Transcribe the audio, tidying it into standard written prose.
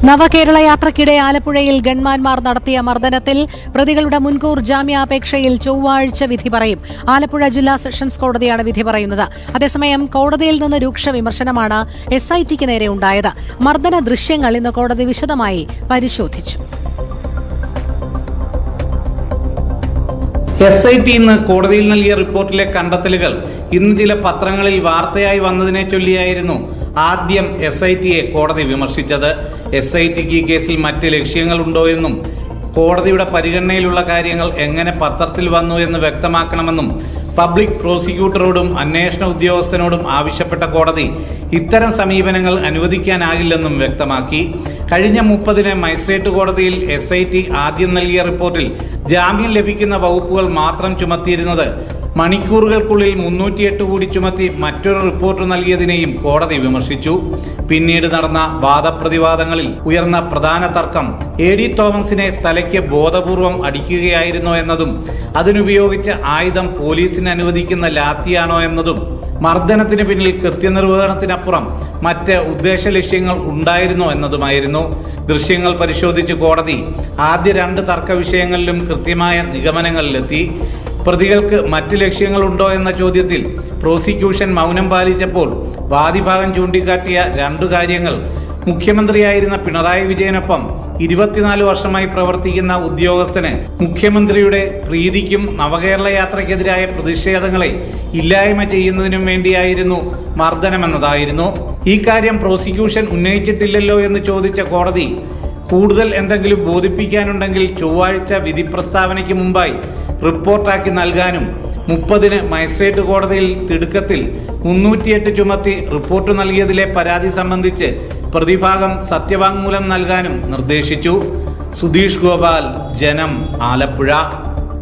നവകേരള യാത്രയ്ക്കിടെ ആലപ്പുഴയിൽ ഗൺമാൻമാർ നടത്തിയ മർദ്ദനത്തിൽ പ്രതികളുടെ മുൻകൂർ ജാമ്യാപേക്ഷയിൽ ചൊവ്വാഴ്ച വിധി പറയും. ആലപ്പുഴ ജില്ലാ സെഷൻസ് കോടതിയാണ് വിധി പറയുന്നത്. അതേസമയം കോടതിയിൽ നിന്ന് രൂക്ഷ വിമർശനമാണ് SITക്ക് നേരെ ഉണ്ടായത്. മർദ്ദന ദൃശ്യങ്ങൾ ഇന്ന് കോടതി വിശദമായി പരിശോധിച്ചു. SIT ഇന്ന് കോടതിയിൽ നൽകിയ റിപ്പോർട്ടിലെ കണ്ടെത്തലുകൾ ഇന്ന് ചില പത്രങ്ങളിൽ വാർത്തയായി വന്നതിനെ ചൊല്ലിയായിരുന്നു ആദ്യം SITയെ കോടതി വിമർശിച്ചത്. SITക്ക് ഈ കേസിൽ മറ്റ് ലക്ഷ്യങ്ങളുണ്ടോ എന്നും കോടതിയുടെ പരിഗണനയിലുള്ള കാര്യങ്ങൾ എങ്ങനെ പത്രത്തിൽ വന്നു എന്ന് വ്യക്തമാക്കണമെന്നും പബ്ലിക് പ്രോസിക്യൂട്ടറോടും അന്വേഷണ ഉദ്യോഗസ്ഥനോടും ആവശ്യപ്പെട്ട കോടതി ഇത്തരം സമീപനങ്ങൾ അനുവദിക്കാനാകില്ലെന്നും വ്യക്തമാക്കി. കഴിഞ്ഞ 30-ന് മജിസ്ട്രേറ്റ് കോടതിയിൽ SIT ആദ്യം നൽകിയ റിപ്പോർട്ടിൽ ജാമ്യം ലഭിക്കുന്ന വകുപ്പുകൾ മാത്രം ചുമത്തിയിരുന്നത് മണിക്കൂറുകൾക്കുള്ളിൽ 308 കൂടി ചുമത്തി മറ്റൊരു റിപ്പോർട്ട് നൽകിയതിനെയും കോടതി വിമർശിച്ചു. പിന്നീട് നടന്ന വാദപ്രതിവാദങ്ങളിൽ ഉയർന്ന പ്രധാന തർക്കം AD തോമസിനെ തലയ്ക്ക് ബോധപൂർവം അടിക്കുകയായിരുന്നോ എന്നതും അതിനുപയോഗിച്ച ആയുധം പോലീസിന് അനുവദിക്കുന്ന ലാത്തിയാണോ എന്നതും മർദ്ദനത്തിന് പിന്നിൽ കൃത്യനിർവഹണത്തിനപ്പുറം മറ്റ് ഉദ്ദേശ ലക്ഷ്യങ്ങൾ ഉണ്ടായിരുന്നോ എന്നതുമായിരുന്നു. ദൃശ്യങ്ങൾ പരിശോധിച്ച് കോടതി ആദ്യ 2 തർക്ക വിഷയങ്ങളിലും കൃത്യമായ നിഗമനങ്ങളിലെത്തി. പ്രതികൾക്ക് മറ്റ് ലക്ഷ്യങ്ങളുണ്ടോ എന്ന ചോദ്യത്തിൽ പ്രോസിക്യൂഷൻ മൗനം പാലിച്ചപ്പോൾ വാദിഭാഗം ചൂണ്ടിക്കാട്ടിയ 2 കാര്യങ്ങൾ മുഖ്യമന്ത്രിയായിരുന്ന പിണറായി വിജയനൊപ്പം 24 വർഷമായി പ്രവർത്തിക്കുന്ന ഉദ്യോഗസ്ഥന് മുഖ്യമന്ത്രിയുടെ പ്രീതിക്കും നവകേരള യാത്രയ്ക്കെതിരായ പ്രതിഷേധങ്ങളെ ഇല്ലായ്മ ചെയ്യുന്നതിനും വേണ്ടിയായിരുന്നു മർദ്ദനമെന്നതായിരുന്നു. ഈ കാര്യം പ്രോസിക്യൂഷൻ ഉന്നയിച്ചിട്ടില്ലല്ലോ എന്ന് ചോദിച്ച കോടതി കൂടുതൽ എന്തെങ്കിലും ബോധിപ്പിക്കാനുണ്ടെങ്കിൽ ചൊവ്വാഴ്ച വിധി പ്രസ്താവനയ്ക്ക് മുമ്പായി റിപ്പോർട്ടാക്കി നൽകാനും 30-ന് മജിസ്ട്രേറ്റ് കോടതിയിൽ തിടുക്കത്തിൽ 308 ചുമത്തി റിപ്പോർട്ട് നൽകിയതിലെ പരാതി സംബന്ധിച്ച് പ്രതിഭാഗം സത്യവാങ്മൂലം നൽകാനും നിർദ്ദേശിച്ചു. സുധീഷ് ഗോപാൽ, ജനം, ആലപ്പുഴ.